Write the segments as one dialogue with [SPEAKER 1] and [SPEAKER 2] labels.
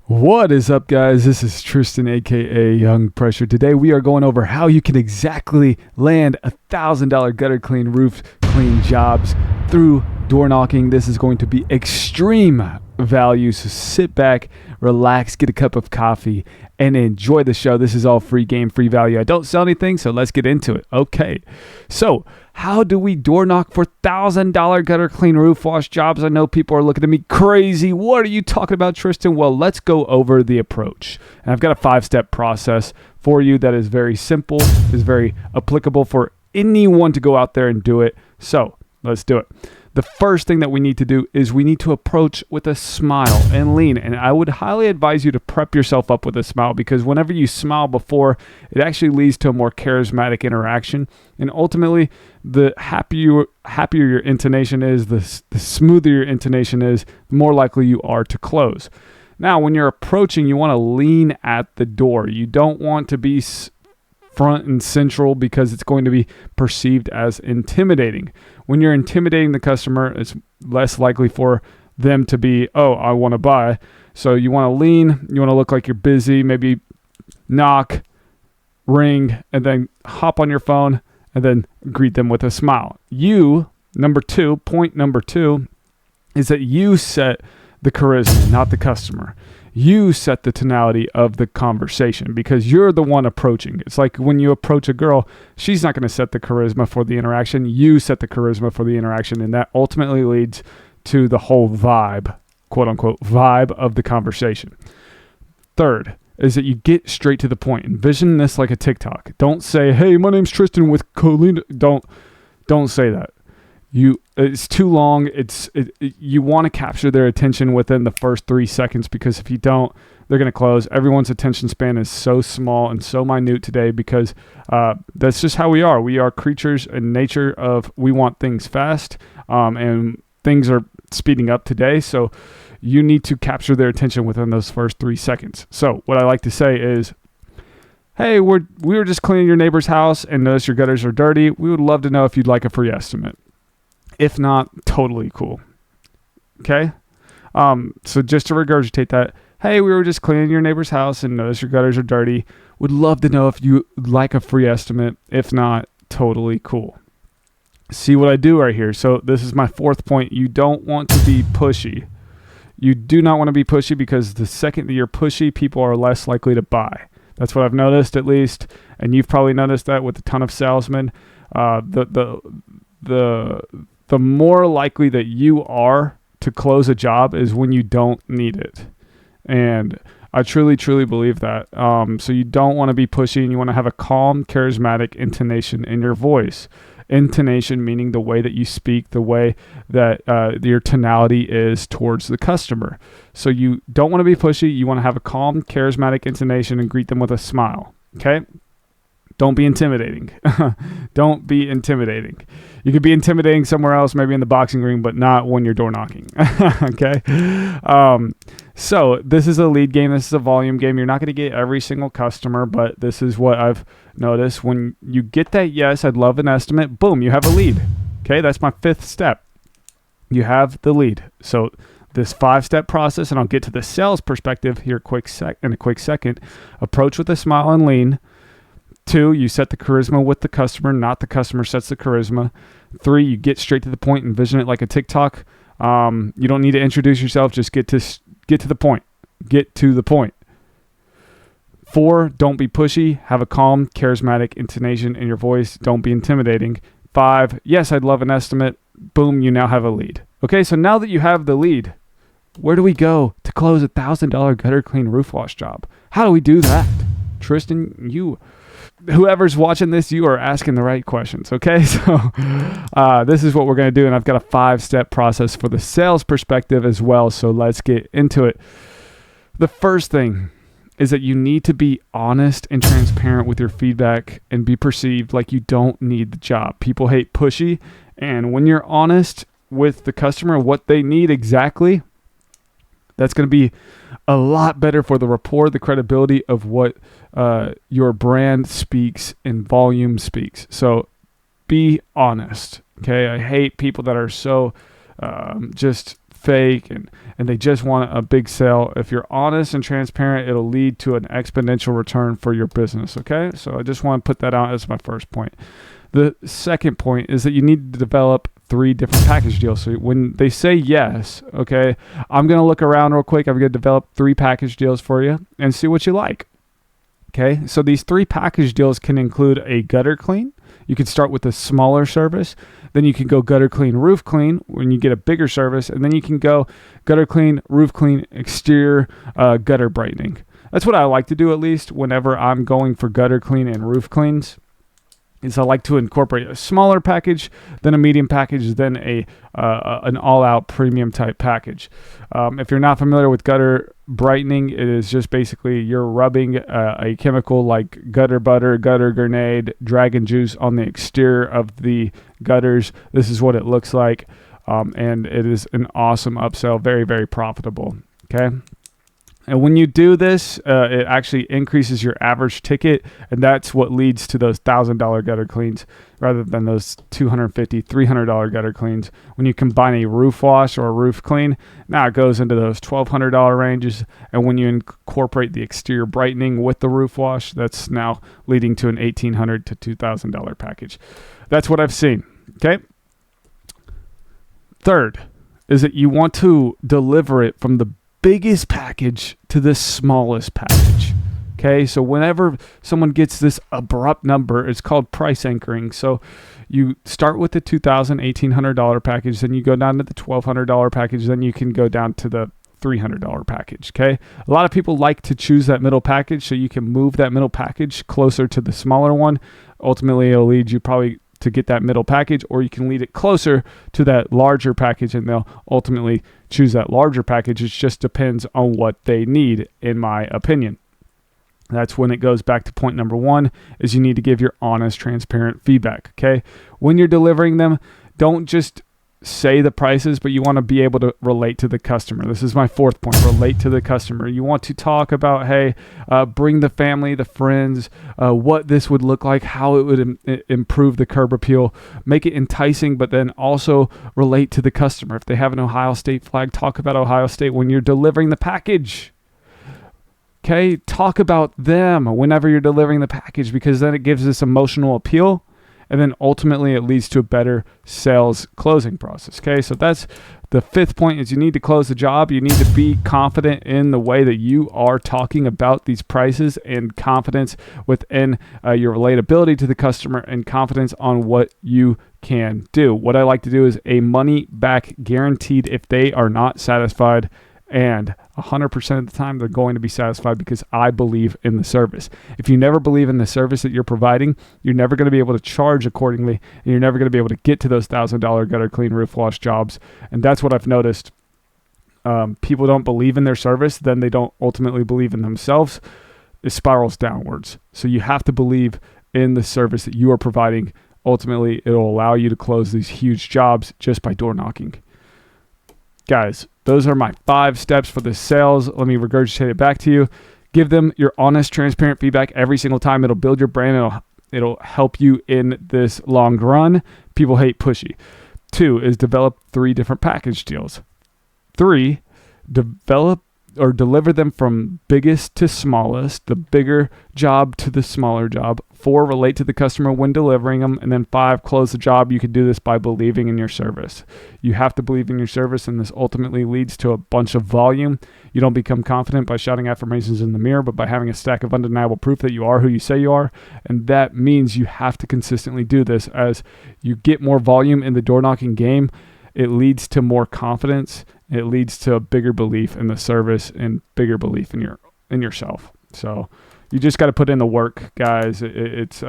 [SPEAKER 1] What is up, guys? This is Tristan, aka Young Pressure. Today we are going over how you can exactly land $1,000 gutter clean, roof clean jobs through door knocking. This is going to be extreme value, so sit back, relax, get a cup of coffee, and enjoy the show. This is all free game, free value. I don't sell anything, so let's get into it. Okay, so how do we door knock for $1,000 gutter clean roof wash jobs? I know people are looking at me crazy. What are you talking about, Tristan? Well, let's go over the approach. And I've got a 5-step process for you that is very simple, is very applicable for anyone to go out there and do it. So let's do it. The first thing that we need to do is we need to approach with a smile and lean. And I would highly advise you to prep yourself up with a smile, because whenever you smile before, it actually leads to a more charismatic interaction. And ultimately, the happier your intonation is, the smoother your intonation is, the more likely you are to close. Now, when you're approaching, you want to lean at the door. You don't want to be front and central, because it's going to be perceived as intimidating. When you're intimidating the customer, it's less likely for them to be, oh, I want to buy. So you want to lean, you want to look like you're busy, maybe knock, ring, and then hop on your phone and then greet them with a smile. Point number two is that you set the charisma, not the customer. You set the tonality of the conversation, because you're the one approaching. It's like when you approach a girl, she's not going to set the charisma for the interaction. You set the charisma for the interaction, and that ultimately leads to the whole vibe, quote unquote, vibe of the conversation. Third is that you get straight to the point. Envision this like a TikTok. Don't say, hey, my name's Tristan with Colleen. Don't say that. It's too long. You want to capture their attention within the first 3 seconds, because if you don't, they're going to close. Everyone's attention span is so small and so minute today, because that's just how we are. We are creatures in nature of, we want things fast, and things are speeding up today. So you need to capture their attention within those first 3 seconds. So what I like to say is, hey, we were just cleaning your neighbor's house and noticed your gutters are dirty. We would love to know if you'd like a free estimate. If not, totally cool. Okay? So just to regurgitate that, hey, we were just cleaning your neighbor's house and noticed your gutters are dirty. Would love to know if you like a free estimate. If not, totally cool. See what I do right here? So this is my fourth point. You don't want to be pushy. You do not want to be pushy, because the second that you're pushy, people are less likely to buy. That's what I've noticed, at least. And you've probably noticed that with a ton of salesmen. The more likely that you are to close a job is when you don't need it. And I truly, truly believe that. So you don't want to be pushy, and you want to have a calm, charismatic intonation in your voice. Intonation meaning the way that you speak, the way that your tonality is towards the customer. So you don't want to be pushy. You want to have a calm, charismatic intonation and greet them with a smile. Okay? Don't be intimidating. Don't be intimidating. You could be intimidating somewhere else, maybe in the boxing ring, but not when you're door knocking. Okay? So this is a lead game. This is a volume game. You're not going to get every single customer, but this is what I've noticed. When you get that yes, I'd love an estimate, boom, you have a lead. Okay? That's my 5th step. You have the lead. So this 5-step process, and I'll get to the sales perspective here in a quick second. Approach with a smile and lean. 2, you set the charisma with the customer, not the customer sets the charisma. 3, you get straight to the point, envision it like a TikTok. You don't need to introduce yourself, just get to the point. Get to the point. 4, don't be pushy, have a calm, charismatic intonation in your voice, don't be intimidating. 5, yes, I'd love an estimate. Boom, you now have a lead. Okay, so now that you have the lead, where do we go to close a $1,000 gutter clean roof wash job? How do we do that? Tristan, whoever's watching this, you are asking the right questions, okay? So this is what we're going to do, and I've got a 5-step process for the sales perspective as well, so let's get into it. The first thing is that you need to be honest and transparent with your feedback and be perceived like you don't need the job. People hate pushy, and when you're honest with the customer, what they need exactly, that's going to be a lot better for the rapport, the credibility of what your brand speaks and volume speaks. So be honest, okay? I hate people that are so just fake and they just want a big sale. If you're honest and transparent, it'll lead to an exponential return for your business. Okay, so I just want to put that out as my first point. The second point is that you need to develop 3 different package deals. So when they say yes, okay, I'm going to look around real quick. I'm going to develop 3 package deals for you and see what you like. Okay, so these 3 package deals can include a gutter clean. You can start with a smaller service. Then you can go gutter clean, roof clean when you get a bigger service. And then you can go gutter clean, roof clean, exterior gutter brightening. That's what I like to do, at least whenever I'm going for gutter clean and roof cleans. Is I like to incorporate a smaller package, then a medium package, then an all-out premium type package. If you're not familiar with gutter brightening, it is just basically you're rubbing a chemical like gutter butter, gutter grenade, dragon juice on the exterior of the gutters. This is what it looks like, and it is an awesome upsell, very, very profitable. Okay. And when you do this, it actually increases your average ticket, and that's what leads to those $1,000 gutter cleans rather than those $250, $300 gutter cleans. When you combine a roof wash or a roof clean, now it goes into those $1,200 ranges. And when you incorporate the exterior brightening with the roof wash, that's now leading to an $1,800 to $2,000 package. That's what I've seen. Okay. Third is that you want to deliver it from the biggest package to the smallest package. Okay, so whenever someone gets this abrupt number, it's called price anchoring. So you start with the $2,000, $1,800 package, then you go down to the $1,200 package, then you can go down to the $300 package. Okay, a lot of people like to choose that middle package so you can move that middle package closer to the smaller one. Ultimately, it'll lead you probably to get that middle package, or you can lead it closer to that larger package and they'll ultimately choose that larger package. It just depends on what they need, in my opinion. That's when it goes back to point number 1, is you need to give your honest, transparent feedback. Okay, when you're delivering them, don't just say the prices, but you want to be able to relate to the customer. This is my 4th point, relate to the customer. You want to talk about, hey, bring the family, the friends, what this would look like, how it would improve the curb appeal, make it enticing, but then also relate to the customer. If they have an Ohio State flag, talk about Ohio State when you're delivering the package. Okay, talk about them whenever you're delivering the package, because then it gives this emotional appeal. And then ultimately it leads to a better sales closing process. Okay, so that's the 5th point, is you need to close the job. You need to be confident in the way that you are talking about these prices, and confidence within your relatability to the customer, and confidence on what you can do. What I like to do is a money back guaranteed if they are not satisfied. And 100% of the time, they're going to be satisfied, because I believe in the service. If you never believe in the service that you're providing, you're never going to be able to charge accordingly, and you're never going to be able to get to those $1,000 gutter clean roof wash jobs. And that's what I've noticed. People don't believe in their service, then they don't ultimately believe in themselves. It spirals downwards. So you have to believe in the service that you are providing. Ultimately, it'll allow you to close these huge jobs just by door knocking. Guys, those are my 5 steps for the sales. Let me regurgitate it back to you. Give them your honest, transparent feedback every single time. It'll build your brand. It'll help you in this long run. People hate pushy. 2 is develop 3 different package deals. 3, develop or deliver them from biggest to smallest, the bigger job to the smaller job. 4, relate to the customer when delivering them. And then 5, close the job. You can do this by believing in your service. You have to believe in your service, and this ultimately leads to a bunch of volume. You don't become confident by shouting affirmations in the mirror, but by having a stack of undeniable proof that you are who you say you are. And that means you have to consistently do this. As you get more volume in the door knocking game, it leads to more confidence. It leads to a bigger belief in the service and bigger belief in yourself. So you just got to put in the work, guys. It's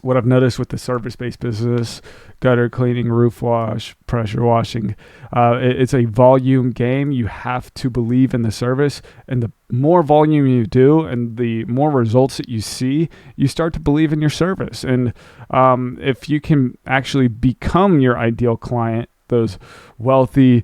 [SPEAKER 1] what I've noticed with the service-based business, gutter cleaning, roof wash, pressure washing. It's a volume game. You have to believe in the service, and the more volume you do and the more results that you see, you start to believe in your service. And if you can actually become your ideal client, those wealthy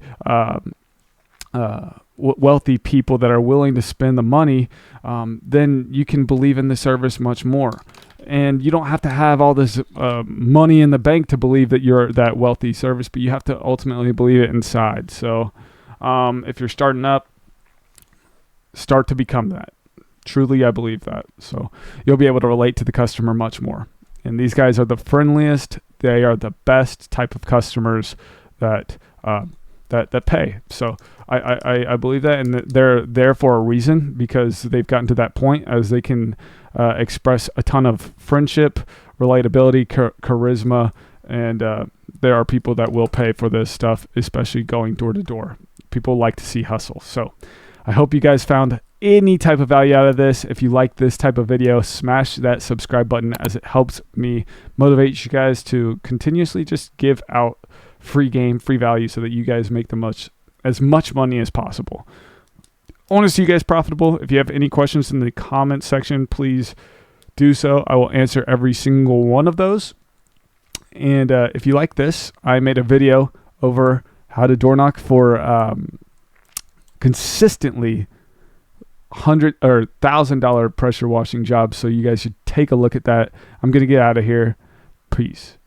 [SPEAKER 1] people that are willing to spend the money, then you can believe in the service much more. And you don't have to have all this money in the bank to believe that you're that wealthy service, but you have to ultimately believe it inside. So if you're starting up, start to become that. Truly, I believe that. So you'll be able to relate to the customer much more. And these guys are the friendliest. They are the best type of customers that pay. So I believe that, and they're there for a reason, because they've gotten to that point as they can express a ton of friendship, relatability, charisma, and there are people that will pay for this stuff, especially going door to door. People like to see hustle. So I hope you guys found any type of value out of this. If you like this type of video, smash that subscribe button, as it helps me motivate you guys to continuously just give out free game, free value, so that you guys make as much money as possible. I want to see you guys profitable. If you have any questions in the comment section, please do so. I will answer every single one of those. And if you like this, I made a video over how to door knock for consistently $100 or $1,000 pressure washing jobs. So you guys should take a look at that. I'm going to get out of here. Peace.